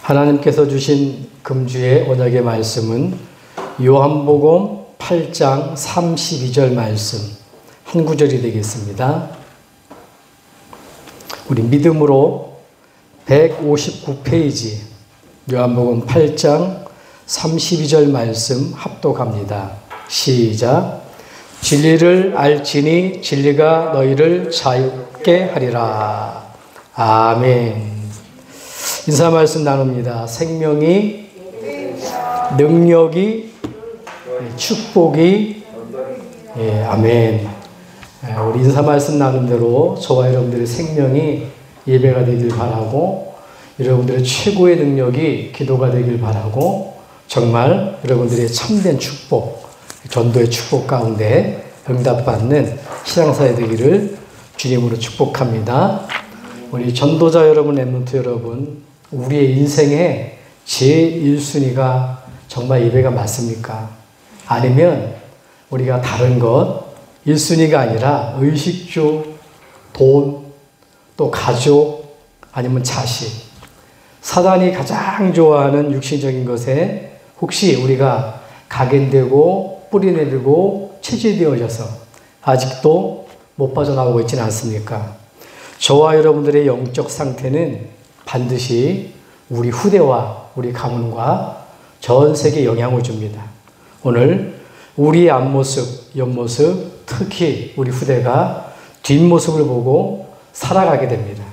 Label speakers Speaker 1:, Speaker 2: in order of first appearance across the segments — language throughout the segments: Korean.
Speaker 1: 하나님께서 주신 금주의 언약의 말씀은 요한복음 8장 32절 말씀 한 구절이 되겠습니다. 우리 믿음으로 159페이지 요한복음 8장 32절 말씀 합독합니다. 시작. 진리를 알지니 진리가 너희를 자유케 하리라. 아멘. 인사 말씀 나눕니다. 생명이, 능력이, 축복이, 아멘. 우리 인사 말씀 나눈 대로 저와 여러분들의 생명이 예배가 되길 바라고, 여러분들의 최고의 능력이 기도가 되길 바라고, 정말 여러분들의 참된 축복, 전도의 축복 가운데 응답받는 신앙사회 되기를 주님으로 축복합니다. 우리 전도자 여러분, 렘넌트 여러분, 우리의 인생의 제1순위가 정말 예배가 맞습니까? 아니면 우리가 다른 것 1순위가 아니라 의식주, 돈, 또 가족, 아니면 자식, 사단이 가장 좋아하는 육신적인 것에 혹시 우리가 각인되고 뿌리내리고 체질되어져서 아직도 못 빠져나오고 있지는 않습니까? 저와 여러분들의 영적 상태는 반드시 우리 후대와 우리 가문과 전 세계에 영향을 줍니다. 오늘 우리의 앞모습, 옆모습, 특히 우리 후대가 뒷모습을 보고 살아가게 됩니다.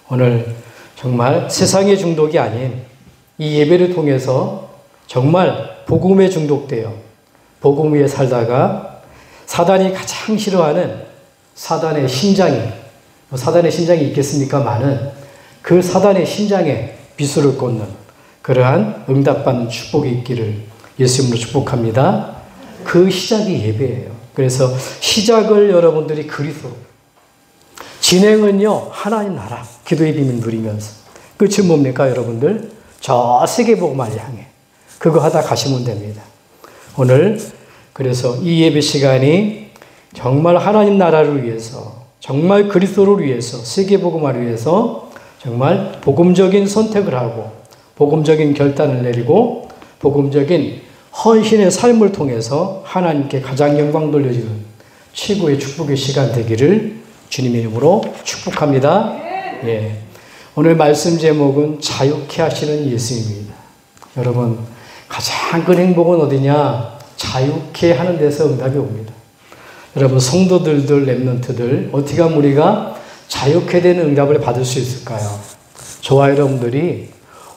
Speaker 1: 오늘 정말 세상의 중독이 아닌 이 예배를 통해서 정말 복음에 중독되어 복음 위에 살다가 사단이 가장 싫어하는 사단의 심장이 있겠습니까마는 그 사단의 심장에 비수를 꽂는 그러한 응답받는 축복이 있기를 예수님으로 축복합니다. 그 시작이 예배예요. 그래서 시작을 여러분들이 그리스도, 진행은요 하나님 나라, 기도의 비밀 누리면서, 끝이 뭡니까 여러분들? 저 세계복음을 향해 그거 하다 가시면 됩니다. 오늘 그래서 이 예배 시간이 정말 하나님 나라를 위해서, 정말 그리스도를 위해서, 세계복음화를 위해서 정말 복음적인 선택을 하고 복음적인 결단을 내리고 복음적인 헌신의 삶을 통해서 하나님께 가장 영광 돌려지는 최고의 축복의 시간 되기를 주님의 이름으로 축복합니다. 예. 오늘 말씀 제목은 자유케 하시는 예수님입니다. 여러분, 가장 큰 행복은 어디냐? 자유케 하는 데서 응답이 옵니다. 여러분, 성도들들, 렘넌트들, 어떻게 하면 우리가 자유케 되는 응답을 받을 수 있을까요? 저와 여러분들이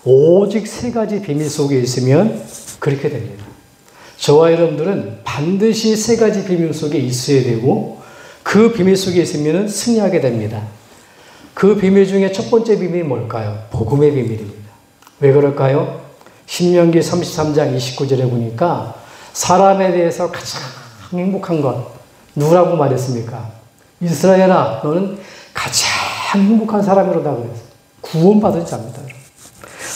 Speaker 1: 오직 세 가지 비밀 속에 있으면 그렇게 됩니다. 저와 여러분들은 반드시 세 가지 비밀 속에 있어야 되고 그 비밀 속에 있으면 승리하게 됩니다. 그 비밀 중에 첫 번째 비밀이 뭘까요? 복음의 비밀입니다. 왜 그럴까요? 신명기 33장 29절에 보니까 사람에 대해서 가장 행복한 것 누구라고 말했습니까? 이스라엘아, 너는 가장 행복한 사람이로다 그랬어요. 구원받은 자입니다.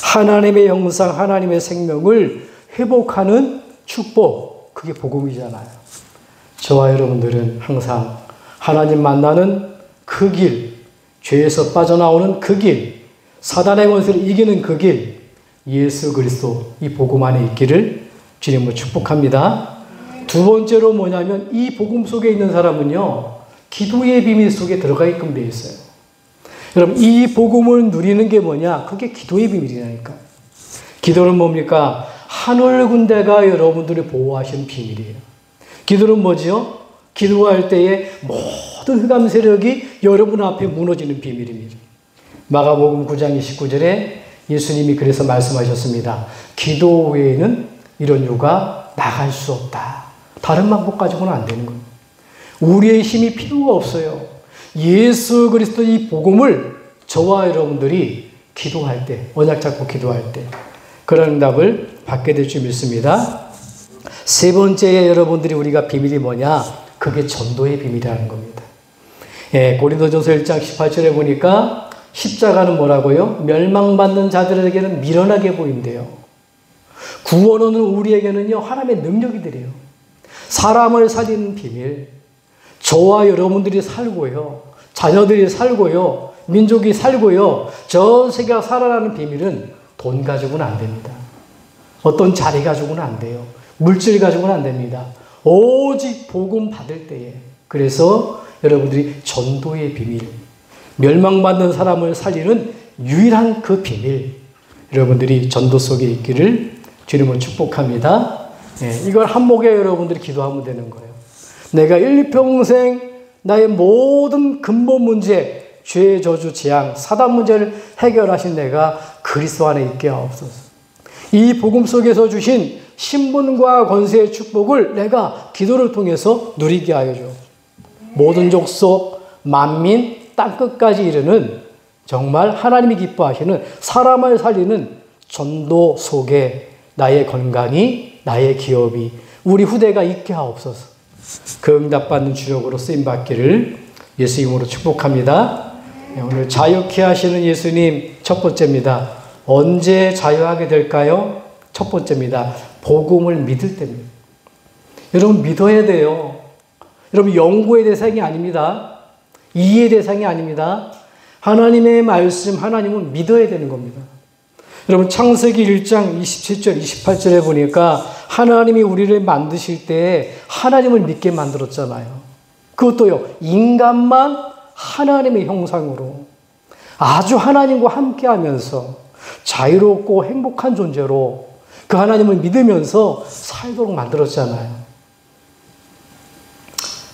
Speaker 1: 하나님의 형상, 하나님의 생명을 회복하는 축복, 그게 복음이잖아요. 저와 여러분들은 항상 하나님 만나는 그 길, 죄에서 빠져나오는 그 길, 사단의 권세를 이기는 그 길, 예수 그리스도 이 복음 안에 있기를 주님으로 축복합니다. 두 번째로 뭐냐면 이 복음 속에 있는 사람은요, 기도의 비밀 속에 들어가 있게끔 되어 있어요. 여러분, 이 복음을 누리는 게 뭐냐? 그게 기도의 비밀이라니까. 기도는 뭡니까? 하늘 군대가 여러분들을 보호하시는 비밀이에요. 기도는 뭐지요? 기도할 때에 모든 흑암 세력이 여러분 앞에 무너지는 비밀입니다. 마가복음 9장 29절에 예수님이 그래서 말씀하셨습니다. 기도 외에는 이런 유가 나갈 수 없다. 다른 방법 가지고는 안 되는 겁니다. 우리의 힘이 필요가 없어요. 예수 그리스도 이 복음을 저와 여러분들이 기도할 때, 언약 잡고 기도할 때 그런 응답을 받게 될 줄 믿습니다. 세 번째 여러분들이 우리가 비밀이 뭐냐? 그게 전도의 비밀이라는 겁니다. 예, 고린도전서 1장 18절에 보니까 십자가는 뭐라고요? 멸망받는 자들에게는 미련하게 보인대요. 구원은 우리에게는요, 하나님의 능력이 되래요. 사람을 살리는 비밀, 저와 여러분들이 살고요, 자녀들이 살고요, 민족이 살고요, 전 세계가 살아나는 비밀은 돈 가지고는 안 됩니다. 어떤 자리 가지고는 안 돼요. 물질 가지고는 안 됩니다. 오직 복음 받을 때에. 그래서 여러분들이 전도의 비밀, 멸망받는 사람을 살리는 유일한 그 비밀, 여러분들이 전도 속에 있기를 주님을 축복합니다. 이걸 한목에 여러분들이 기도하면 되는 거예요. 내가 일평생 나의 모든 근본 문제, 죄, 저주, 재앙, 사단 문제를 해결하신 내가 그리스도 안에 있게 하옵소서. 이 복음 속에서 주신 신분과 권세의 축복을 내가 기도를 통해서 누리게 하여 줘. 모든 족속, 만민, 땅끝까지 이르는 정말 하나님이 기뻐하시는 사람을 살리는 전도 속에 나의 건강이, 나의 기업이, 우리 후대가 있게 하옵소서. 그 응답받는 주력으로 쓰임받기를 예수 이름으로 축복합니다. 오늘 자유케 하시는 예수님 첫 번째입니다. 언제 자유하게 될까요? 첫 번째입니다. 복음을 믿을 때입니다. 여러분 믿어야 돼요. 여러분 연구의 대상이 아닙니다. 이해의 대상이 아닙니다. 하나님의 말씀, 하나님은 믿어야 되는 겁니다. 여러분 창세기 1장 27절, 28절에 보니까 하나님이 우리를 만드실 때 하나님을 믿게 만들었잖아요. 그것도요, 인간만 하나님의 형상으로 아주 하나님과 함께 하면서 자유롭고 행복한 존재로 그 하나님을 믿으면서 살도록 만들었잖아요.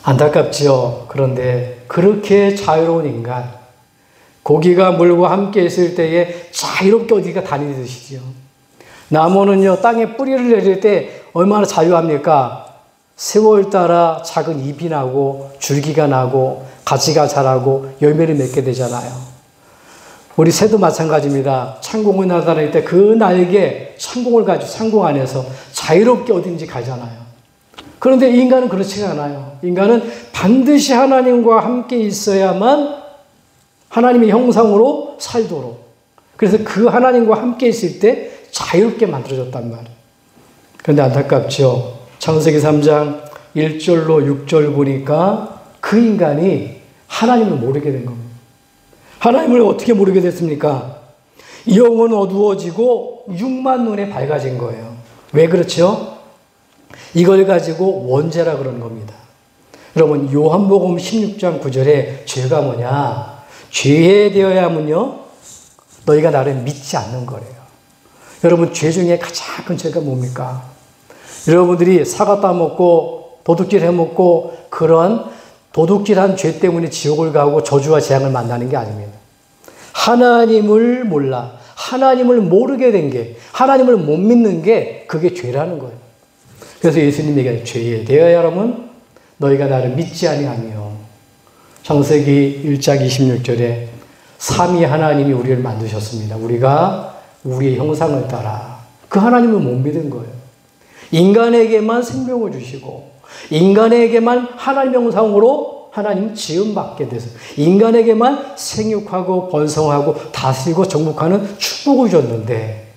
Speaker 1: 안타깝지요. 그런데 그렇게 자유로운 인간, 고기가 물과 함께 있을 때에 자유롭게 어디가 다니듯이지요. 나무는요, 땅에 뿌리를 내릴 때 얼마나 자유합니까? 세월 따라 작은 잎이 나고 줄기가 나고 가지가 자라고 열매를 맺게 되잖아요. 우리 새도 마찬가지입니다. 창공을 날아다닐 때 그 날개, 창공을 가지고 창공 안에서 자유롭게 어딘지 가잖아요. 그런데 인간은 그렇지가 않아요. 인간은 반드시 하나님과 함께 있어야만 하나님의 형상으로 살도록. 그래서 그 하나님과 함께 있을 때 자유롭게 만들어졌단 말이에요. 그런데 안타깝죠. 창세기 3장 1절로 6절 보니까 그 인간이 하나님을 모르게 된 겁니다. 하나님을 어떻게 모르게 됐습니까? 영은 어두워지고 육만 눈에 밝아진 거예요. 왜 그렇죠? 이걸 가지고 원죄라 그러는 겁니다. 여러분 요한복음 16장 9절에 죄가 뭐냐? 죄에 대하여 하면요, 너희가 나를 믿지 않는 거래요. 여러분 죄 중에 가장 큰 죄가 뭡니까? 여러분들이 사과 따먹고 도둑질 해먹고 그런 도둑질한 죄 때문에 지옥을 가고 저주와 재앙을 만나는 게 아닙니다. 하나님을 몰라, 하나님을 모르게 된 게, 하나님을 못 믿는 게 그게 죄라는 거예요. 그래서 예수님에게 죄에 대하여 하면 너희가 나를 믿지 아니하며, 창세기 1장 26절에 삼위 하나님이 우리를 만드셨습니다. 우리가 우리의 형상을 따라 그 하나님을 못 믿은 거예요. 인간에게만 생명을 주시고 인간에게만 하나님 형상으로 하나님 지음받게 돼서 인간에게만 생육하고 번성하고 다스리고 정복하는 축복을 줬는데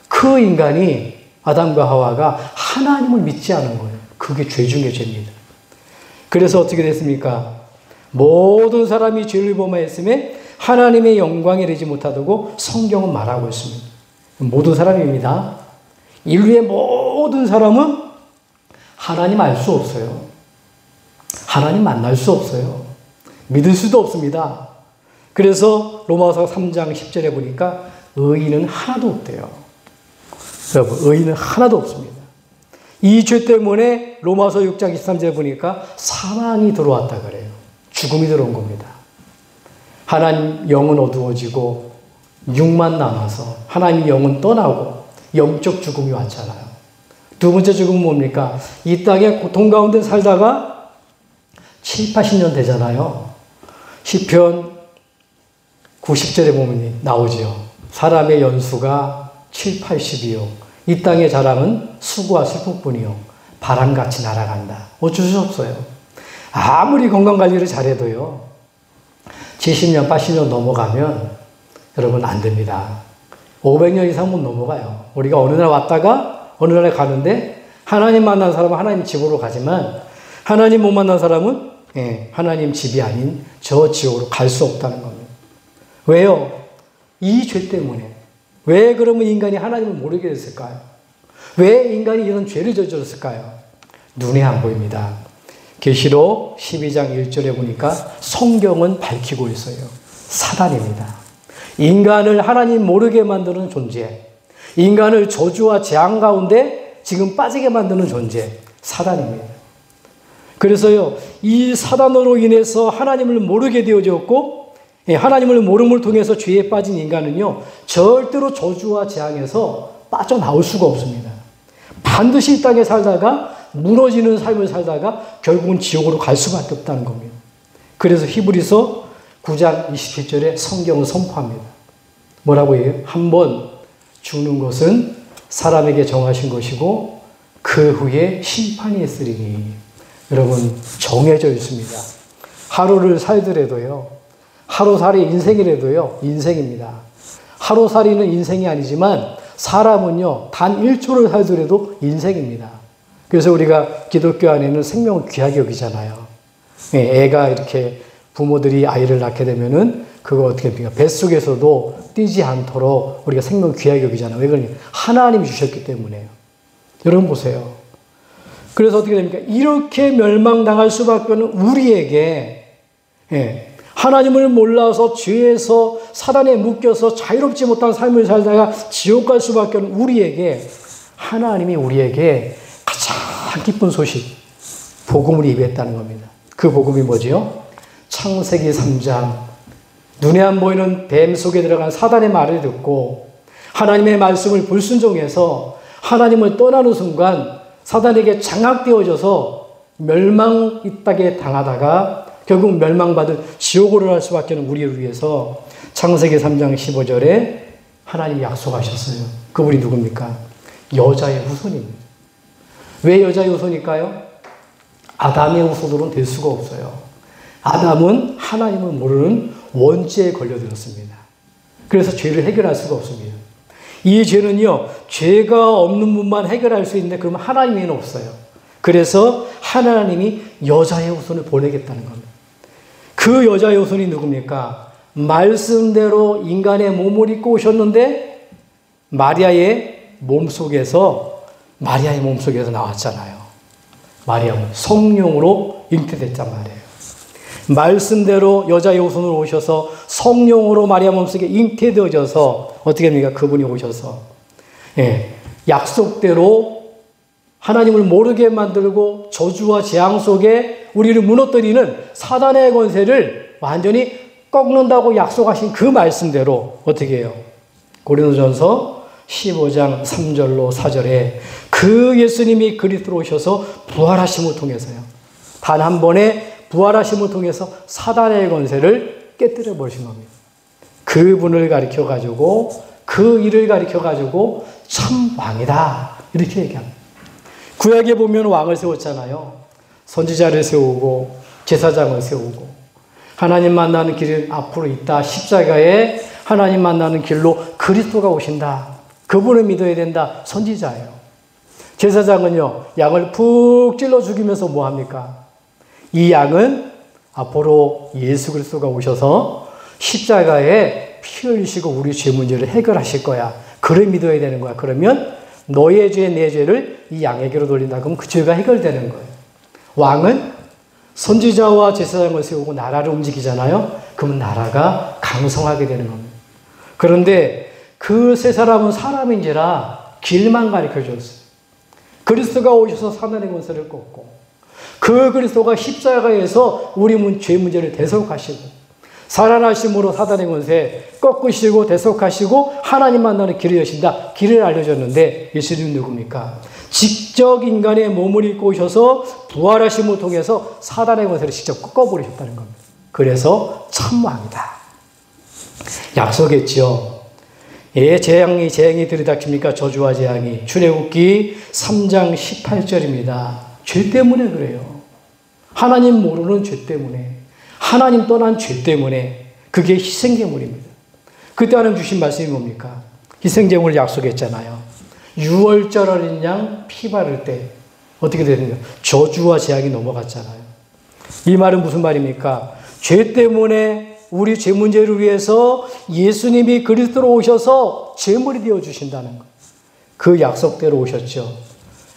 Speaker 1: 그 인간이 아담과 하와가 하나님을 믿지 않은 거예요. 그게 죄 중에 죄입니다. 그래서 어떻게 됐습니까? 모든 사람이 죄를 범하였음에 하나님의 영광에 이르지 못하다고 성경은 말하고 있습니다. 모든 사람입니다. 인류의 모든 사람은 하나님 알 수 없어요. 하나님 만날 수 없어요. 믿을 수도 없습니다. 그래서 로마서 3장 10절에 보니까 의인은 하나도 없대요. 여러분, 의인은 하나도 없습니다. 이 죄 때문에 로마서 6장 23절에 보니까 사망이 들어왔다 그래요. 죽음이 들어온 겁니다. 하나님 영은 어두워지고 육만 남아서 하나님 영은 떠나고 영적 죽음이 왔잖아요. 두 번째 죽음은 뭡니까? 이 땅에 고통 가운데 살다가 7, 80년 되잖아요. 시편 90절에 보면 나오죠. 사람의 연수가 7, 80이요. 이 땅의 자랑은 수고와 슬픔뿐이요. 바람같이 날아간다. 어쩔 수 없어요. 아무리 건강관리를 잘해도요. 70년, 80년 넘어가면 여러분 안 됩니다. 500년 이상은 넘어가요. 우리가 어느 날 왔다가 어느 날에 가는데 하나님 만난 사람은 하나님 집으로 가지만 하나님 못 만난 사람은 하나님 집이 아닌 저 지옥으로 갈 수 없다는 겁니다. 왜요? 이 죄 때문에 왜 그러면 인간이 하나님을 모르게 됐을까요? 왜 인간이 이런 죄를 저질렀을까요? 눈에 안 보입니다. 계시록 12장 1절에 보니까 성경은 밝히고 있어요. 사단입니다. 인간을 하나님 모르게 만드는 존재, 인간을 저주와 재앙 가운데 지금 빠지게 만드는 존재, 사단입니다. 그래서요, 이 사단으로 인해서 하나님을 모르게 되어졌고, 하나님을 모름을 통해서 죄에 빠진 인간은요, 절대로 저주와 재앙에서 빠져나올 수가 없습니다. 반드시 이 땅에 살다가 무너지는 삶을 살다가 결국은 지옥으로 갈 수밖에 없다는 겁니다. 그래서 히브리서 9장 27절에 성경은 선포합니다. 뭐라고 해요? 한번 죽는 것은 사람에게 정하신 것이고 그 후에 심판이 있으리니. 여러분, 정해져 있습니다. 하루를 살더라도요, 하루살이 인생이라도요, 인생입니다. 하루살이는 인생이 아니지만 사람은요, 단 1초를 살더라도 인생입니다. 그래서 우리가 기독교 안에는 생명을 귀하게 여기잖아요. 애가 이렇게 부모들이 아이를 낳게 되면은 그거 어떻게 합니까? 뱃속에서도 뛰지 않도록 우리가 생명을 귀하게 여기잖아요. 왜 그러냐? 하나님이 주셨기 때문에요. 여러분 보세요. 그래서 어떻게 됩니까? 이렇게 멸망당할 수밖에 없는 우리에게, 하나님을 몰라서 죄에서 사단에 묶여서 자유롭지 못한 삶을 살다가 지옥 갈 수밖에 없는 우리에게 하나님이 우리에게 가장 기쁜 소식, 복음을 예비했다는 겁니다. 그 복음이 뭐지요? 창세기 3장, 눈에 안 보이는 뱀 속에 들어간 사단의 말을 듣고 하나님의 말씀을 불순종해서 하나님을 떠나는 순간 사단에게 장악되어져서 멸망 이 땅에 당하다가 결국 멸망받을 지옥으로 갈 수밖에 없는 우리를 위해서 창세기 3장 15절에 하나님이 약속하셨어요. 그분이 누굽니까? 여자의 후손입니다. 왜 여자의 후손일까요? 아담의 후손으로는 될 수가 없어요. 아담은 하나님을 모르는 원죄에 걸려들었습니다. 그래서 죄를 해결할 수가 없습니다. 이 죄는요, 죄가 없는 분만 해결할 수 있는데 그러면 하나님 외에는 없어요. 그래서 하나님이 여자의 후손을 보내겠다는 겁니다. 그 여자의 후손이 누굽니까? 말씀대로 인간의 몸을 입고 오셨는데 마리아의 몸속에서 나왔잖아요. 마리아 성령으로 잉태됐단 말이에요. 말씀대로 여자의 후손으로 오셔서 성령으로 마리아 몸속에 잉태되어져서 어떻게 합니까? 그분이 오셔서 약속대로 하나님을 모르게 만들고 저주와 재앙 속에 우리를 무너뜨리는 사단의 권세를 완전히 꺾는다고 약속하신 그 말씀대로 어떻게 해요? 고린도전서 15장 3절로 4절에 그 예수님이 그리스도로 오셔서 부활하심을 통해서요. 단 한 번의 부활하심을 통해서 사단의 권세를 깨뜨려 버리신 겁니다. 그분을 가리켜가지고 그 일을 가리켜가지고 참 왕이다 이렇게 얘기합니다. 구약에 보면 왕을 세웠잖아요. 선지자를 세우고 제사장을 세우고 하나님 만나는 길은 앞으로 있다. 십자가에 하나님 만나는 길로 그리스도가 오신다. 그분을 믿어야 된다. 선지자예요. 제사장은요, 양을 푹 찔러 죽이면서 뭐 합니까? 이 양은 앞으로 예수 그리스도가 오셔서 십자가에 피 흘리시고 우리 죄 문제를 해결하실 거야. 그를 믿어야 되는 거야. 그러면 너의 죄, 내 죄를 이 양에게로 돌린다. 그럼 그 죄가 해결되는 거예요. 왕은 선지자와 제사장을 세우고 나라를 움직이잖아요. 그러면 나라가 강성하게 되는 겁니다. 그런데 그 세 사람은 사람인지라 길만 가르쳐줬어요. 그리스도가 오셔서 사단의 권세를 꺾고 그 그리스도가 십자가에서 우리 죄 문제를 대속하시고 살아나심으로 사단의 권세 꺾으시고 대속하시고 하나님 만나는 길을 여신다. 길을 알려줬는데 예수님은 누굽니까? 직접 인간의 몸을 입고 오셔서 부활하심을 통해서 사단의 권세를 직접 꺾어버리셨다는 겁니다. 그래서 참왕이다. 약속했죠. 재앙이 들이닥칩니까? 저주와 재앙이. 출애굽기 3장 18절입니다. 죄 때문에 그래요. 하나님 모르는 죄 때문에. 하나님 떠난 죄 때문에. 그게 희생제물입니다. 그때 하나님 주신 말씀이 뭡니까? 희생제물을 약속했잖아요. 6월절 어린 양 피 바를 때 어떻게 되는가? 저주와 재앙이 넘어갔잖아요. 이 말은 무슨 말입니까? 죄 때문에 우리 죄 문제를 위해서 예수님이 그리스도로 오셔서 제물이 되어 주신다는 것. 그 약속대로 오셨죠.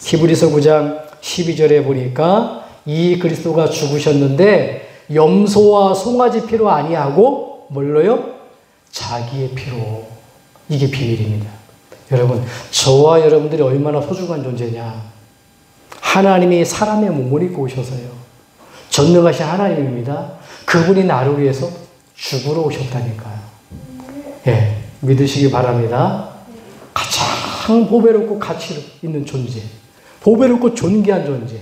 Speaker 1: 히브리서 9장 12절에 보니까 이 그리스도가 죽으셨는데 염소와 송아지 피로 아니하고 뭘로요? 자기의 피로. 이게 비밀입니다. 여러분, 저와 여러분들이 얼마나 소중한 존재냐. 하나님이 사람의 몸을 입고 오셔서요. 전능하신 하나님입니다. 그분이 나를 위해서 죽으러 오셨다니까요. 예, 믿으시기 바랍니다. 가장 보배롭고 가치 있는 존재. 보배롭고 존귀한 존재.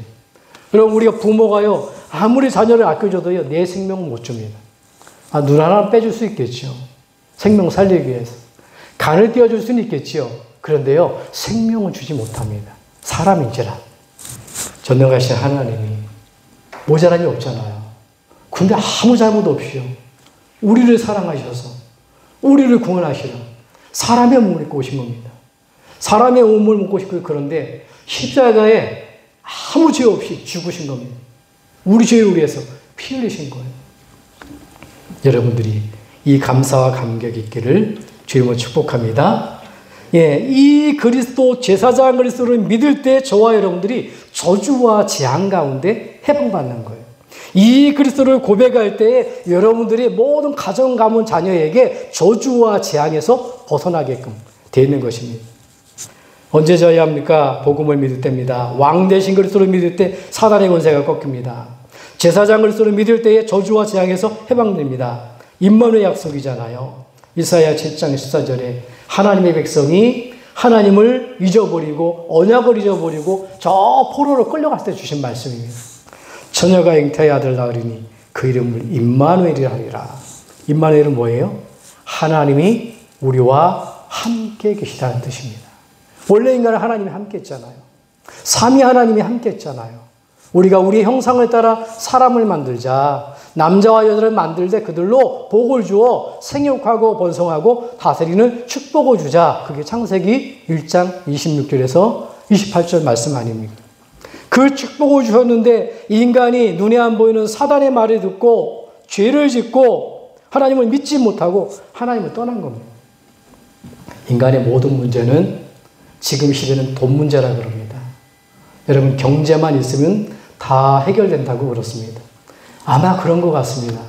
Speaker 1: 여러분, 우리가 부모가요, 아무리 자녀를 아껴줘도요, 내 생명은 못 줍니다. 눈 하나 빼줄 수 있겠죠. 생명 살리기 위해서. 간을 떼어줄 수는 있겠지요. 그런데요, 생명은 주지 못합니다. 사람인지라. 전능하신 하나님이 모자람이 없잖아요. 근데 아무 잘못 없이요. 우리를 사랑하셔서 우리를 구원하시라. 사람의 몸을 입고 오신 겁니다. 사람의 몸을 입고 오시고 그런데 십자가에 아무 죄 없이 죽으신 겁니다. 우리 죄를 위해서 피 흘리신 거예요. 여러분들이 이 감사와 감격이 있기를 주님으로 축복합니다. 예, 이 그리스도 제사장 그리스도를 믿을 때 저와 여러분들이 저주와 재앙 가운데 해방받는 거예요. 이 그리스도를 고백할 때 여러분들이 모든 가정 가문 자녀에게 저주와 재앙에서 벗어나게끔 되는 것입니다. 언제 져야 합니까? 복음을 믿을 때입니다. 왕 대신 그리스도를 믿을 때 사단의 권세가 꺾입니다. 제사장 그리스도를 믿을 때에 저주와 재앙에서 해방됩니다. 임마누엘 약속이잖아요. 이사야 7장 14절에 하나님의 백성이 하나님을 잊어버리고 언약을 잊어버리고 저 포로로 끌려갈 때 주신 말씀입니다. 처녀가 잉태의 아들 낳으리니 그 이름을 임마누엘이라 하리라. 임마누엘은 뭐예요? 하나님이 우리와 함께 계시다는 뜻입니다. 원래 인간은 하나님이 함께 했잖아요. 삼위 하나님이 함께 했잖아요. 우리가 우리의 형상을 따라 사람을 만들자. 남자와 여자를 만들되 그들로 복을 주어 생육하고 번성하고 다스리는 축복을 주자. 그게 창세기 1장 26절에서 28절 말씀 아닙니까? 그 축복을 주셨는데 인간이 눈에 안 보이는 사단의 말을 듣고 죄를 짓고 하나님을 믿지 못하고 하나님을 떠난 겁니다. 인간의 모든 문제는 지금 시대는 돈 문제라 그럽니다. 여러분, 경제만 있으면 다 해결된다고 그렇습니다. 아마 그런 것 같습니다.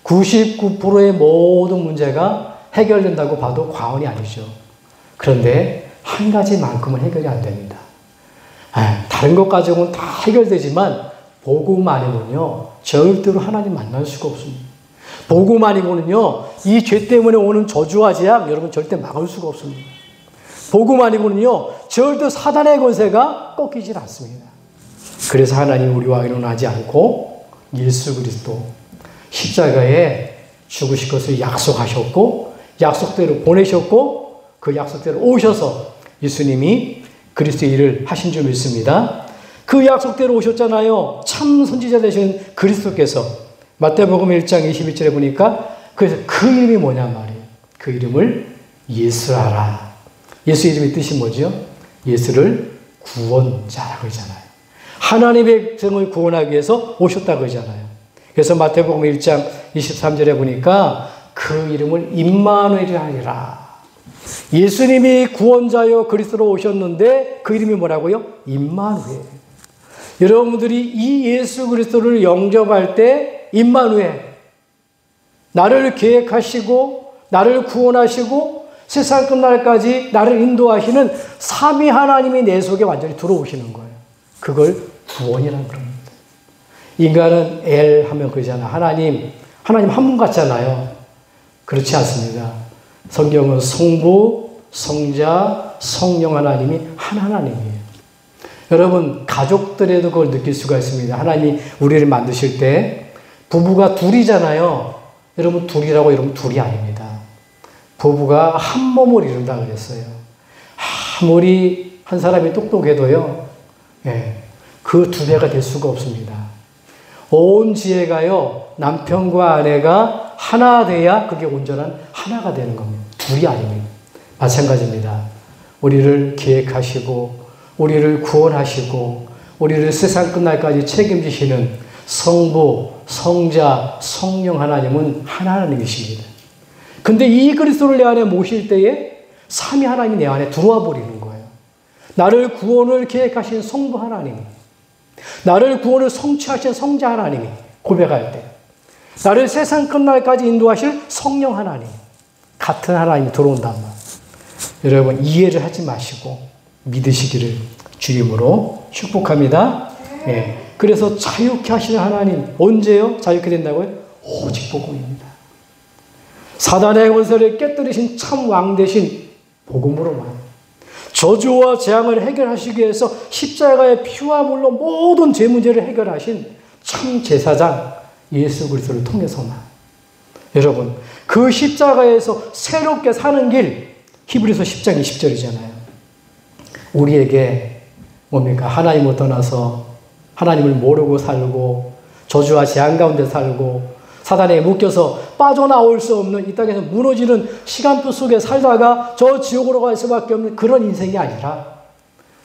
Speaker 1: 99%의 모든 문제가 해결된다고 봐도 과언이 아니죠. 그런데 한 가지만큼은 해결이 안 됩니다. 다른 것 가지고는 다 해결되지만 복음 아니면요 절대로 하나님 만날 수가 없습니다. 복음 아니고는요 이 죄 때문에 오는 저주와 재앙 여러분 절대 막을 수가 없습니다. 복음 아니고는요 절대 사단의 권세가 꺾이질 않습니다. 그래서 하나님 우리와 의논하지 않고 예수 그리스도 십자가에 죽으실 것을 약속하셨고 약속대로 보내셨고 그 약속대로 오셔서 예수님이 그리스도의 일을 하신 줄 믿습니다. 그 약속대로 오셨잖아요. 참 선지자 되신 그리스도께서 마태복음 1장 21절에 보니까 그래서 그 이름이 뭐냐 말이에요. 그 이름을 예수하라. 예수 이름의 뜻이 뭐죠? 예수를 구원자라고 하잖아요. 하나님의 백성을 구원하기 위해서 오셨다고 하잖아요. 그래서 마태복음 1장 23절에 보니까 그 이름을 임마누엘이라 하리라. 예수님이 구원자여 그리스도로 오셨는데 그 이름이 뭐라고요? 임마누엘. 여러분들이 이 예수 그리스도를 영접할 때 임마누엘, 나를 계획하시고 나를 구원하시고 세상 끝날까지 나를 인도하시는 삼위 하나님이 내 속에 완전히 들어오시는 거예요. 그걸 구원이라고 그럽니다. 인간은 엘 하면 그러잖아요. 하나님 한 분 같잖아요. 그렇지 않습니다. 성경은 성부, 성자, 성령 하나님이 한 하나님이에요. 여러분 가족들에도 그걸 느낄 수가 있습니다. 하나님이 우리를 만드실 때 부부가 둘이잖아요. 여러분 둘이라고 여러분 둘이 아닙니다. 부부가 한 몸을 이룬다 그랬어요. 아무리 한 사람이 똑똑해도요. 그 두 배가 될 수가 없습니다. 온 지혜가요. 남편과 아내가 하나 돼야 그게 온전한 하나가 되는 겁니다. 둘이 아닙니다. 마찬가지입니다. 우리를 계획하시고 우리를 구원하시고 우리를 세상 끝날까지 책임지시는 성부, 성자, 성령 하나님은 하나님이십니다. 근데 이 그리스도를 내 안에 모실 때에 삼위 하나님이 내 안에 들어와 버리는 거예요. 나를 구원을 계획하신 성부 하나님이, 나를 구원을 성취하신 성자 하나님이 고백할 때, 나를 세상 끝날까지 인도하실 성령 하나님, 같은 하나님이 들어온단 말이에요. 여러분, 이해를 하지 마시고 믿으시기를 주임으로 축복합니다. 예. 그래서 자유케 하시는 하나님, 언제요? 자유케 된다고요? 오직 복음입니다. 사단의 권세를 깨뜨리신 참 왕 되신 복음으로만, 저주와 재앙을 해결하시기 위해서 십자가의 피와 물로 모든 죄 문제를 해결하신 참 제사장 예수 그리스도를 통해서만, 여러분, 그 십자가에서 새롭게 사는 길, 히브리서 10장 20절이잖아요. 우리에게 뭡니까? 하나님을 떠나서 하나님을 모르고 살고 저주와 재앙 가운데 살고 사단에 묶여서 빠져나올 수 없는 이 땅에서 무너지는 시간표 속에 살다가 저 지옥으로 갈 수밖에 없는 그런 인생이 아니라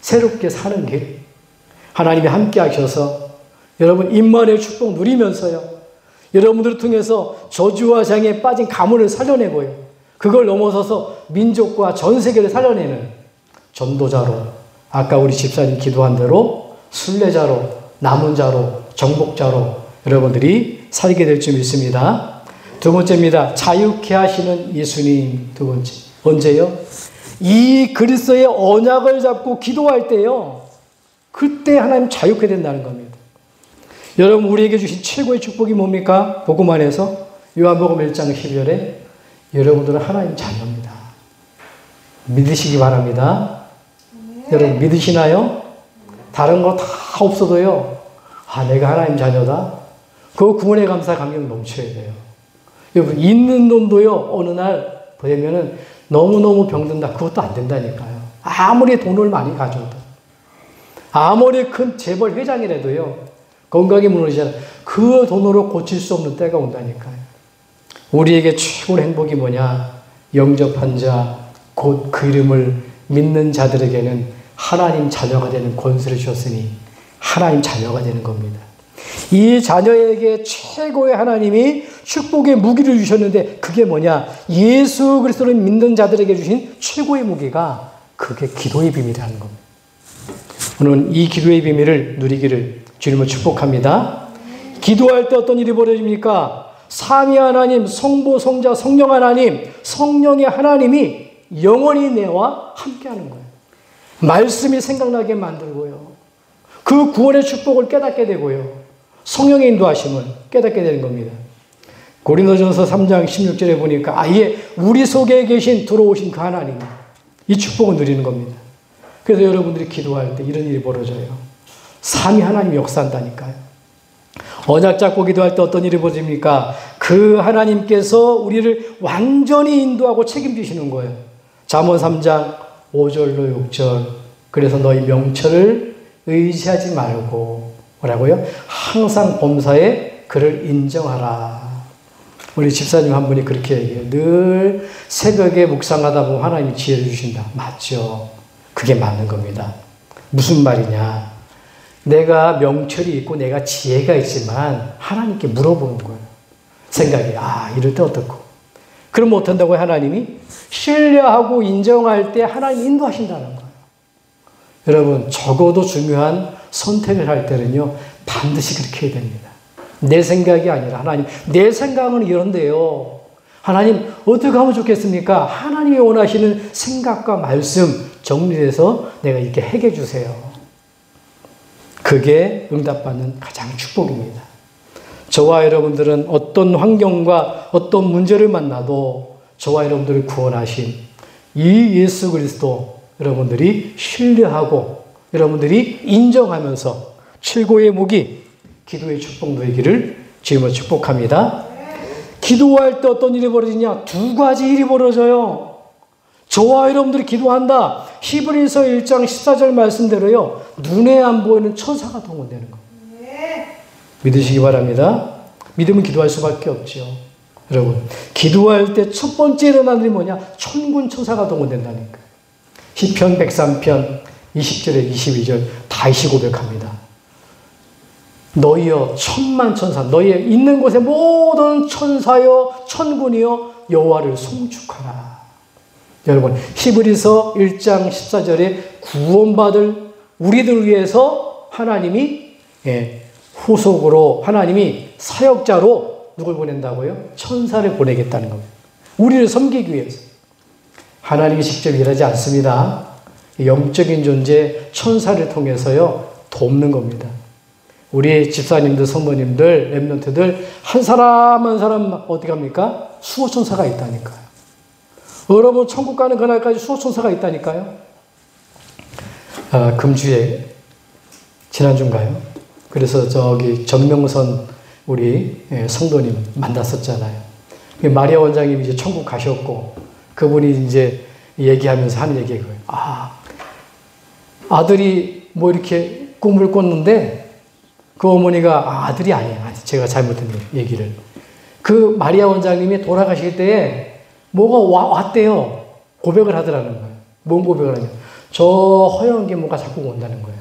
Speaker 1: 새롭게 사는 길, 하나님이 함께 하셔서 여러분 임마누엘 축복 누리면서요, 여러분들을 통해서 저주와 재앙에 빠진 가문을 살려내고요, 그걸 넘어서서 민족과 전 세계를 살려내는 전도자로, 아까 우리 집사님 기도한 대로 순례자로, 남은 자로, 정복자로 여러분들이 살게 될 줄 믿습니다. 두 번째입니다. 자유케 하시는 예수님. 두 번째. 언제요? 이 그리스도의 언약을 잡고 기도할 때요, 그때 하나님 자유케 된다는 겁니다. 여러분, 우리에게 주신 최고의 축복이 뭡니까? 복음 안에서 요한복음 1장 12절에 여러분들은 하나님 자녀입니다. 믿으시기 바랍니다. 여러분 믿으시나요? 다른 거 다 없어도요, 아, 내가 하나님 자녀다. 그 구원의 감사 감격 넘쳐야 돼요. 여러분, 있는 돈도요, 어느 날 보면은 너무너무 병든다. 그것도 안 된다니까요. 아무리 돈을 많이 가져도, 아무리 큰 재벌 회장이라도요, 건강이 무너지잖아요. 그 돈으로 고칠 수 없는 때가 온다니까요. 우리에게 최고의 행복이 뭐냐? 영접한 자, 곧 그 이름을 믿는 자들에게는 하나님 자녀가 되는 권세를 주셨으니 하나님 자녀가 되는 겁니다. 이 자녀에게 최고의 하나님이 축복의 무기를 주셨는데 그게 뭐냐? 예수 그리스도를 믿는 자들에게 주신 최고의 무기가 그게 기도의 비밀이라는 겁니다. 오늘 이 기도의 비밀을 누리기를 주님을 축복합니다. 기도할 때 어떤 일이 벌어집니까? 삼위 하나님, 성부, 성자, 성령 하나님, 성령의 하나님이 영원히 내와 함께하는 거예요. 말씀이 생각나게 만들고요, 그 구원의 축복을 깨닫게 되고요, 성령의 인도하심을 깨닫게 되는 겁니다. 고린도전서 3장 16절에 보니까 아예 우리 속에 계신 들어오신 그 하나님, 이 축복을 누리는 겁니다. 그래서 여러분들이 기도할 때 이런 일이 벌어져요. 삼위 하나님이 역사한다니까요. 언약 잡고 기도할 때 어떤 일이 벌어집니까? 그 하나님께서 우리를 완전히 인도하고 책임지시는 거예요. 잠언 3장 5절로 6절. 그래서 너희 명철을 의지하지 말고 뭐라고요? 항상 범사에 그를 인정하라. 우리 집사님 한 분이 그렇게 얘기해요. 늘 새벽에 묵상하다 보면 하나님이 지혜를 주신다. 맞죠? 그게 맞는 겁니다. 무슨 말이냐? 내가 명철이 있고 내가 지혜가 있지만 하나님께 물어보는 거예요. 생각이, 이럴 때 어떻고. 그럼 못한다고 하나님이 신뢰하고 인정할 때 하나님 인도하신다는 거예요. 여러분, 적어도 중요한 선택을 할 때는요, 반드시 그렇게 해야 됩니다. 내 생각이 아니라 하나님, 내 생각은 이런데요. 하나님, 어떻게 하면 좋겠습니까? 하나님이 원하시는 생각과 말씀 정리해서 내가 이렇게 해결해 주세요. 그게 응답받는 가장 축복입니다. 저와 여러분들은 어떤 환경과 어떤 문제를 만나도 저와 여러분들을 구원하신 이 예수 그리스도 여러분들이 신뢰하고 여러분들이 인정하면서 최고의 무기, 기도의 축복 누리기를 주님으로 축복합니다. 기도할 때 어떤 일이 벌어지냐? 두 가지 일이 벌어져요. 저와 여러분들이 기도한다. 히브리서 1장 14절 말씀대로요, 눈에 안 보이는 천사가 동원되는 겁니다. 믿으시기 바랍니다. 믿으면 기도할 수밖에 없죠. 여러분, 기도할 때 첫 번째 일어나는 일이 뭐냐? 천군 천사가 동원된다니까. 시편 103편 20절에 22절 다시 고백합니다. 너희여 천만 천사, 너희의 있는 곳에 모든 천사여 천군이여 여호와를 송축하라. 여러분, 히브리서 1장 14절에 구원받을 우리들 위해서 하나님이 후속으로 하나님이 사역자로 누굴 보낸다고요? 천사를 보내겠다는 겁니다. 우리를 섬기기 위해서. 하나님이 직접 일하지 않습니다. 영적인 존재 천사를 통해서요 돕는 겁니다. 우리 집사님들, 성도님들, 렘넌트들 한 사람 한 사람 어떻게 합니까? 수호 천사가 있다니까요. 여러분 천국 가는 그날까지 수호 천사가 있다니까요. 금주에 지난주인가요? 그래서 저기 전명선 우리 성도님 만났었잖아요. 마리아 원장님이 이제 천국 가셨고 그분이 이제 얘기하면서 하는 얘기가 그거예요. 아들이 뭐 이렇게 꿈을 꿨는데 그 어머니가 아들이 아니에요. 제가 잘못한 얘기를. 그 마리아 원장님이 돌아가실 때에 뭐가 왔대요. 고백을 하더라는 거예요. 뭔 고백을 하냐. 저 허연 게 뭐가 자꾸 온다는 거예요.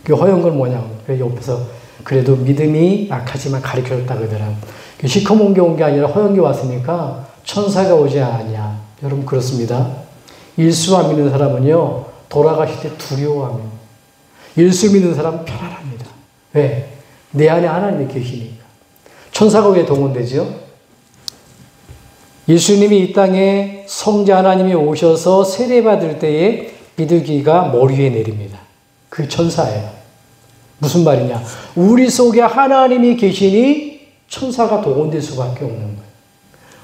Speaker 1: 그 허연 건 뭐냐고. 그래서 옆에서 그래도 믿음이 약하지만 가르쳐줬다 그러더라. 시커먼 게 온 게 아니라 허연 게 왔으니까 천사가 오지 않았냐. 여러분 그렇습니다. 예수 안 믿는 사람은요. 돌아가실 때 두려워하며 예수 믿는 사람은 편안합니다. 왜? 내 안에 하나님이 계시니까. 천사가 왜 동원되죠? 예수님이 이 땅에 성자 하나님이 오셔서 세례받을 때에 비둘기가 머리 위에 내립니다. 그 천사예요. 무슨 말이냐? 우리 속에 하나님이 계시니 천사가 동원될 수밖에 없는 거예요.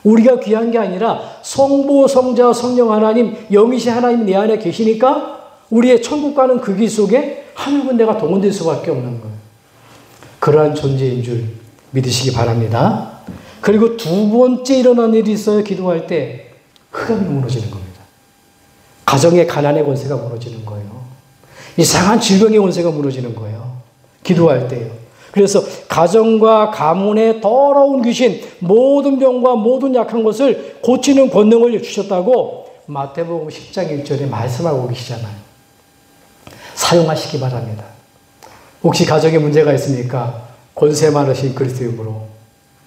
Speaker 1: 우리가 귀한 게 아니라 성부, 성자, 성령 하나님, 영이신 하나님이 내 안에 계시니까 우리의 천국 가는 그 길 속에 하늘 군대가 동원될 수밖에 없는 거예요. 그러한 존재인 줄 믿으시기 바랍니다. 그리고 두 번째 일어난 일이 있어요. 기도할 때 흑암이 무너지는 겁니다. 가정의 가난의 권세가 무너지는 거예요. 이상한 질병의 권세가 무너지는 거예요. 기도할 때요. 그래서 가정과 가문의 더러운 귀신, 모든 병과 모든 약한 것을 고치는 권능을 주셨다고 마태복음 10장 1절에 말씀하고 계시잖아요. 사용하시기 바랍니다. 혹시 가정에 문제가 있습니까? 권세 많으신 그리스도 이름으로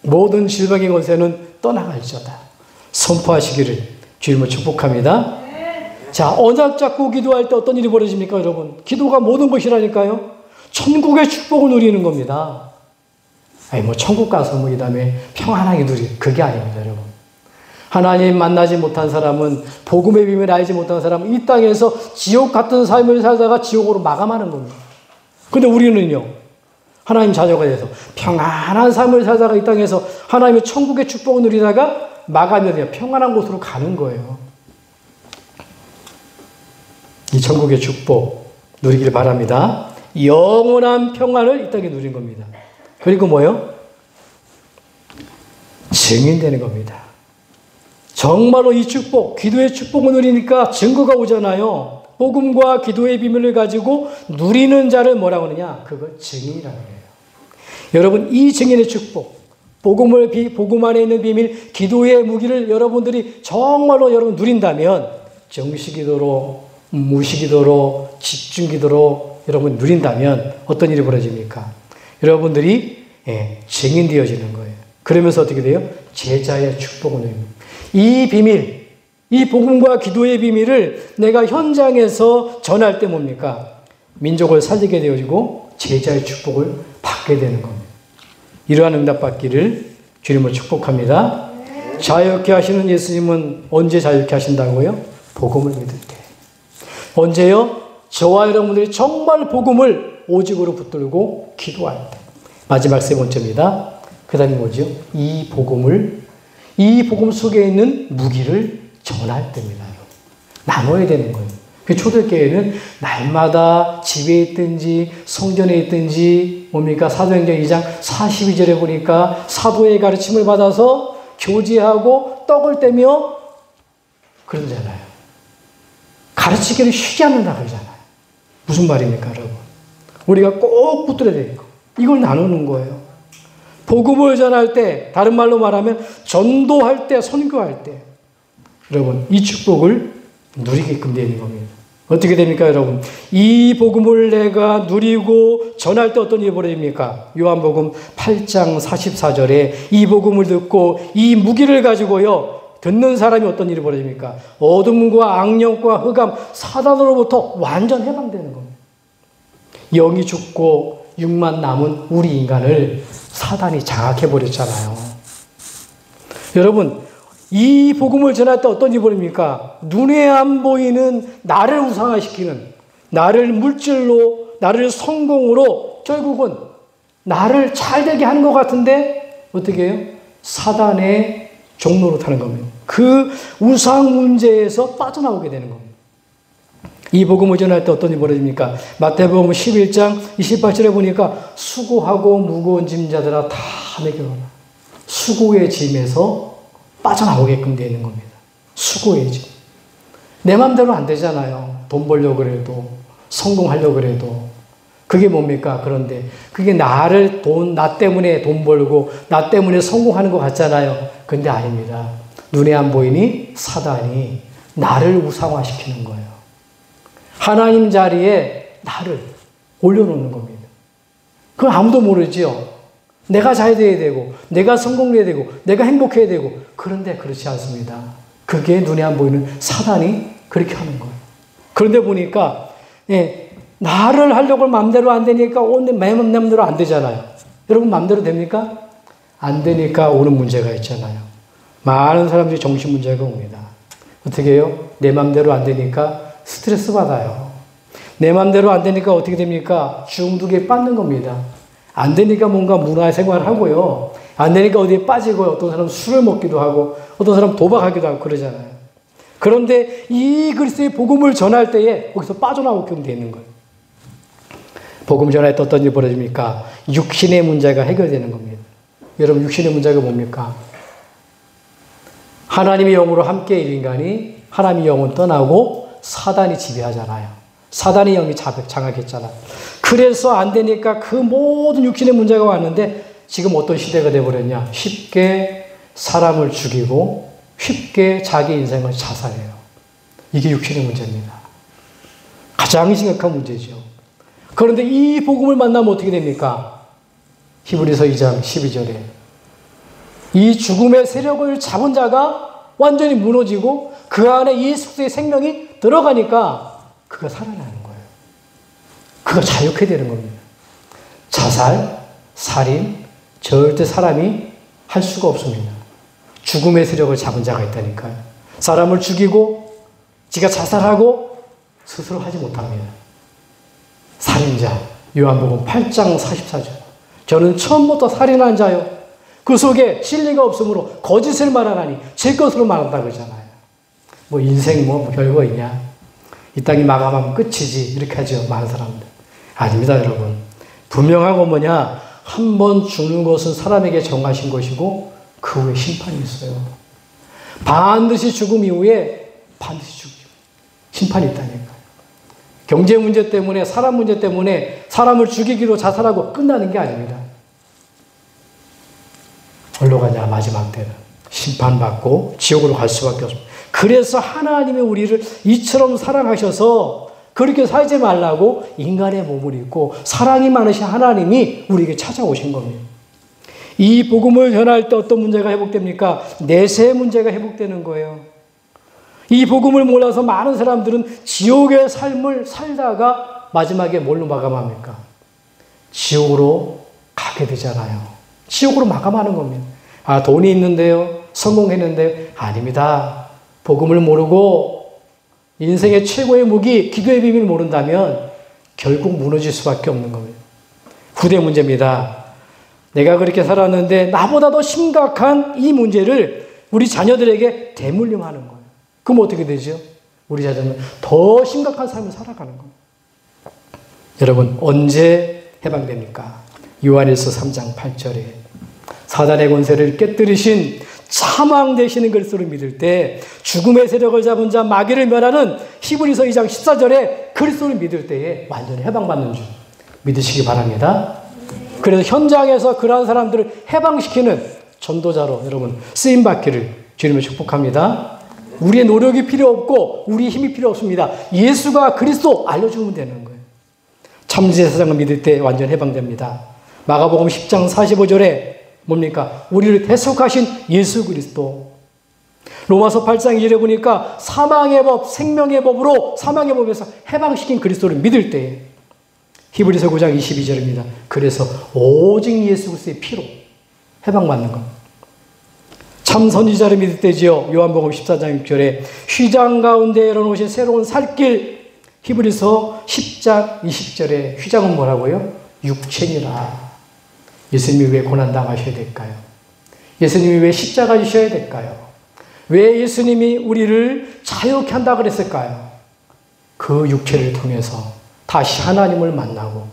Speaker 1: 모든 질병의 권세는 떠나갈지어다. 선포하시기를 주님을 축복합니다. 자, 언약 잡고 기도할 때 어떤 일이 벌어집니까, 여러분? 기도가 모든 것이라니까요. 천국의 축복을 누리는 겁니다. 아니, 뭐, 천국 가서 뭐, 이 다음에 평안하게 그게 아닙니다, 여러분. 하나님 만나지 못한 사람은, 복음의 비밀을 알지 못한 사람은 이 땅에서 지옥 같은 삶을 살다가 지옥으로 마감하는 겁니다. 근데 우리는요, 하나님 자녀가 돼서 평안한 삶을 살다가 이 땅에서 하나님의 천국의 축복을 누리다가 마감이 돼요. 평안한 곳으로 가는 거예요. 이 천국의 축복 누리길 바랍니다. 영원한 평안을 이 땅에 누린 겁니다. 그리고 뭐요? 증인되는 겁니다. 정말로 이 축복, 기도의 축복을 누리니까 증거가 오잖아요. 복음과 기도의 비밀을 가지고 누리는 자를 뭐라고 하느냐? 그걸 증인이라고 해요. 여러분, 이 증인의 축복, 복음 안에 있는 비밀, 기도의 무기를 여러분들이 정말로 여러분 누린다면 정시기도로, 무시기도로, 집중기도로 여러분 누린다면 어떤 일이 벌어집니까? 여러분들이 증인되어지는 거예요. 그러면서 어떻게 돼요? 제자의 축복을 누립니다. 이 비밀, 이 복음과 기도의 비밀을 내가 현장에서 전할 때 뭡니까? 민족을 살리게 되어지고 제자의 축복을 받게 되는 겁니다. 이러한 응답받기를 주님을 축복합니다. 자유케 하시는 예수님은 언제 자유케 하신다고요? 복음을 믿을 때. 언제요? 저와 여러분들이 정말 복음을 오직으로 붙들고 기도할 때. 마지막 세 번째입니다. 그 다음에 뭐죠? 이 복음 속에 있는 무기를 전할 때입니다. 나눠야 되는 거예요. 그 초대교회는 날마다 집에 있든지 성전에 있든지 뭡니까? 사도행전 2장 42절에 보니까 사도의 가르침을 받아서 교제하고 떡을 떼며 그러잖아요. 가르치기를 쉬지 않는다 그러잖아요. 무슨 말입니까, 여러분? 우리가 꼭 붙들어야 되는 거. 이걸 나누는 거예요. 복음을 전할 때, 다른 말로 말하면 전도할 때, 선교할 때 여러분 이 축복을 누리게끔 되는 겁니다. 어떻게 됩니까, 여러분? 이 복음을 내가 누리고 전할 때 어떤 일이 벌어집니까? 요한복음 8장 44절에 이 복음을 듣고 이 무기를 가지고요, 듣는 사람이 어떤 일이 벌어집니까? 어둠과 악령과 흑암, 사단으로부터 완전 해방되는 겁니다. 영이 죽고 육만 남은 우리 인간을 사단이 장악해버렸잖아요. 여러분, 이 복음을 전할 때 어떤 일이 벌어집니까? 눈에 안 보이는 나를 우상화시키는, 나를 물질로, 나를 성공으로, 결국은 나를 잘되게 하는 것 같은데 어떻게 해요? 사단의 종로로 타는 겁니다. 그 우상 문제에서 빠져나오게 되는 겁니다. 이 복음을 전할 때 어떤 일이 벌어집니까? 마태복음 11장 28절에 보니까 수고하고 무거운 짐자들아 다 내게로 오라. 수고의 짐에서 빠져나오게끔 되어 있는 겁니다. 수고의 짐. 내 마음대로 안 되잖아요. 돈 벌려고 그래도, 성공하려고 그래도. 그게 뭡니까? 그런데 그게 나 때문에 돈 벌고 나 때문에 성공하는 것 같잖아요. 근데 아닙니다. 눈에 안 보이니 사단이 나를 우상화시키는 거예요. 하나님 자리에 나를 올려놓는 겁니다. 그건 아무도 모르지요. 내가 잘 돼야 되고, 내가 성공해야 되고, 내가 행복해야 되고. 그런데 그렇지 않습니다. 그게 눈에 안 보이는 사단이 그렇게 하는 거예요. 그런데 보니까, 나를 하려고 마음대로 안 되니까 내 마음대로 안 되잖아요. 여러분 마음대로 됩니까? 안 되니까 오는 문제가 있잖아요. 많은 사람들이 정신 문제가 옵니다. 어떻게 해요? 내 마음대로 안 되니까 스트레스 받아요. 내 마음대로 안 되니까 어떻게 됩니까? 중독에 빠지는 겁니다. 안 되니까 뭔가 문화생활을 하고요. 안 되니까 어디에 빠지고요. 어떤 사람은 술을 먹기도 하고 어떤 사람은 도박하기도 하고 그러잖아요. 그런데 이 그리스도의 복음을 전할 때에 거기서 빠져나오게 되는 거예요. 복음 전할 때 어떤 일이 벌어집니까? 육신의 문제가 해결되는 겁니다. 여러분 육신의 문제가 뭡니까? 하나님의 영으로 함께 인간이 하나님의 영은 떠나고 사단이 지배하잖아요. 사단의 영이 장악했잖아요. 그래서 안 되니까 그 모든 육신의 문제가 왔는데 지금 어떤 시대가 되어버렸냐? 쉽게 사람을 죽이고 쉽게 자기 인생을 자살해요. 이게 육신의 문제입니다. 가장 심각한 문제죠. 그런데 이 복음을 만나면 어떻게 됩니까? 히브리서 2장 12절에 이 죽음의 세력을 잡은 자가 완전히 무너지고 그 안에 예수의 생명이 들어가니까 그가 살아나는 거예요. 그가 자유케 되는 겁니다. 자살, 살인, 절대 사람이 할 수가 없습니다. 죽음의 세력을 잡은 자가 있다니까요. 사람을 죽이고 지가 자살하고 스스로 하지 못합니다. 살인자, 요한복음 8장 44절. 저는 처음부터 살인한 자요. 그 속에 진리가 없으므로 거짓을 말하나니 제 것으로 말한다 그러잖아요. 뭐 인생 뭐 별거 있냐. 이 땅이 마감하면 끝이지. 이렇게 하죠. 많은 사람들. 아닙니다, 여러분. 분명한 건 뭐냐. 한 번 죽는 것은 사람에게 정하신 것이고 그 후에 심판이 있어요. 반드시 죽음 이후에 반드시 죽죠. 심판이 있다니까요. 경제 문제 때문에 사람 문제 때문에 사람을 죽이기로 자살하고 끝나는 게 아닙니다. 어디로 가냐 마지막 때는 심판받고 지옥으로 갈 수밖에 없습니다. 그래서 하나님이 우리를 이처럼 사랑하셔서 그렇게 살지 말라고 인간의 몸을 입고 사랑이 많으신 하나님이 우리에게 찾아오신 겁니다. 이 복음을 전할 때 어떤 문제가 회복됩니까? 내세의 문제가 회복되는 거예요. 이 복음을 몰라서 많은 사람들은 지옥의 삶을 살다가 마지막에 뭘로 마감합니까? 지옥으로 가게 되잖아요. 지옥으로 마감하는 겁니다. 아, 돈이 있는데요? 성공했는데요? 아닙니다. 복음을 모르고 인생의 최고의 무기, 기도의 비밀을 모른다면 결국 무너질 수밖에 없는 겁니다. 후대 문제입니다. 내가 그렇게 살았는데 나보다 더 심각한 이 문제를 우리 자녀들에게 대물림하는 거예요. 그럼 어떻게 되죠? 우리 자녀는 더 심각한 삶을 살아가는 겁니다. 여러분 언제 해방됩니까? 요한일서 3장 8절에 사단의 권세를 깨뜨리신 사망 되시는 그리스도를 믿을 때 죽음의 세력을 잡은 자 마귀를 멸하는 히브리서 2장 14절에 그리스도를 믿을 때에 완전히 해방받는 줄 믿으시기 바랍니다. 그래서 현장에서 그러한 사람들을 해방시키는 전도자로 여러분 쓰임받기를 주님을 축복합니다. 우리의 노력이 필요 없고 우리의 힘이 필요 없습니다. 예수가 그리스도 알려주면 되는 거예요. 참제사장을 믿을 때 완전 해방됩니다. 마가복음 10장 45절에 뭡니까? 우리를 대속하신 예수 그리스도. 로마서 8장 2절에 보니까 사망의 법, 생명의 법으로 사망의 법에서 해방시킨 그리스도를 믿을 때에 히브리서 9장 22절입니다. 그래서 오직 예수 그리스도의 피로 해방받는 것. 참 선지자를 믿을 때지요. 요한복음 14장 6절에 휘장 가운데 열어놓으신 새로운 살길. 히브리서 10장 20절에 휘장은 뭐라고요? 육체니라. 예수님이 왜 고난당하셔야 될까요? 예수님이 왜 십자가 지셔야 될까요? 왜 예수님이 우리를 자유케 한다 그랬을까요? 그 육체를 통해서 다시 하나님을 만나고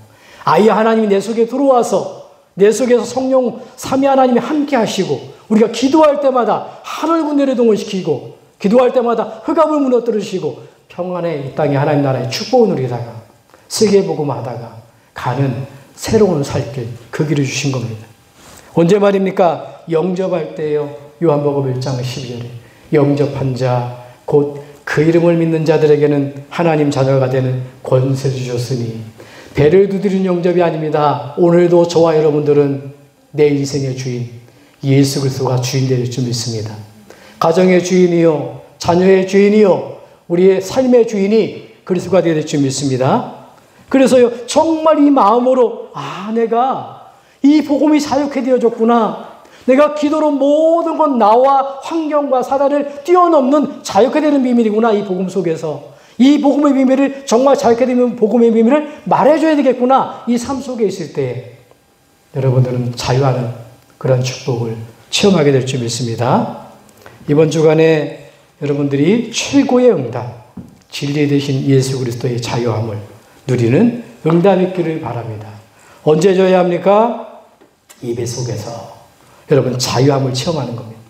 Speaker 1: 아예 하나님이 내 속에 들어와서 내 속에서 성령 삼위 하나님이 함께 하시고 우리가 기도할 때마다 하늘군 내려동을 시키고 기도할 때마다 흑암을 무너뜨리시고 평안의 이 땅에 하나님 나라의 축복을 누리다가 세계복음하다가 가는 새로운 살길 그 길을 주신 겁니다. 언제 말입니까? 영접할 때요. 요한복음 1장 12절에 영접한 자 곧 그 이름을 믿는 자들에게는 하나님 자녀가 되는 권세를 주셨으니 배를 두드리는 영접이 아닙니다. 오늘도 저와 여러분들은 내 인생의 주인 예수 그리스도가 주인 될 줄 믿습니다. 가정의 주인이요 자녀의 주인이요 우리의 삶의 주인이 그리스도가 되어야 될 줄 믿습니다. 그래서요 정말 이 마음으로 내가 이 복음이 자유케 되어졌구나. 내가 기도로 모든 건 나와 환경과 사단을 뛰어넘는 자유케 되는 비밀이구나. 이 복음 속에서 이 복음의 비밀을 정말 자유케 되는 복음의 비밀을 말해줘야 되겠구나. 이 삶 속에 있을 때 여러분들은 자유하는 그런 축복을 체험하게 될 줄 믿습니다. 이번 주간에 여러분들이 최고의 응답 진리 되신 예수 그리스도의 자유함을 누리는 응답이 있기를 바랍니다. 언제 줘야 합니까? 예배 속에서 여러분 자유함을 체험하는 겁니다.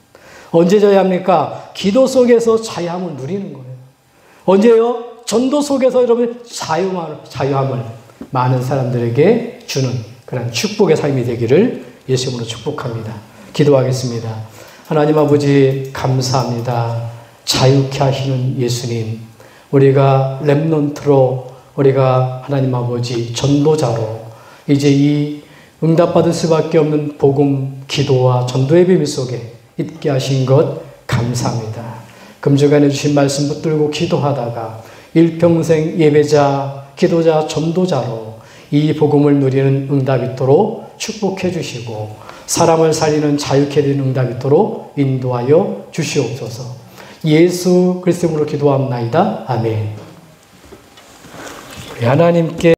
Speaker 1: 언제 줘야 합니까? 기도 속에서 자유함을 누리는 거예요. 언제요? 전도 속에서 여러분 자유함을 많은 사람들에게 주는 그런 축복의 삶이 되기를 예수님으로 축복합니다. 기도하겠습니다. 하나님 아버지 감사합니다. 자유케 하시는 예수님, 우리가 렘넌트로 우리가 하나님 아버지 전도자로 이제 이 응답받을 수밖에 없는 복음, 기도와 전도의 비밀 속에 있게 하신 것 감사합니다. 금주간에 주신 말씀 붙들고 기도하다가 일평생 예배자, 기도자, 전도자로 이 복음을 누리는 응답이 있도록 축복해 주시고 사람을 살리는 자유케 되는 응답이 있도록 인도하여 주시옵소서. 예수 그리스도로 기도합나이다. 아멘. 우리 하나님께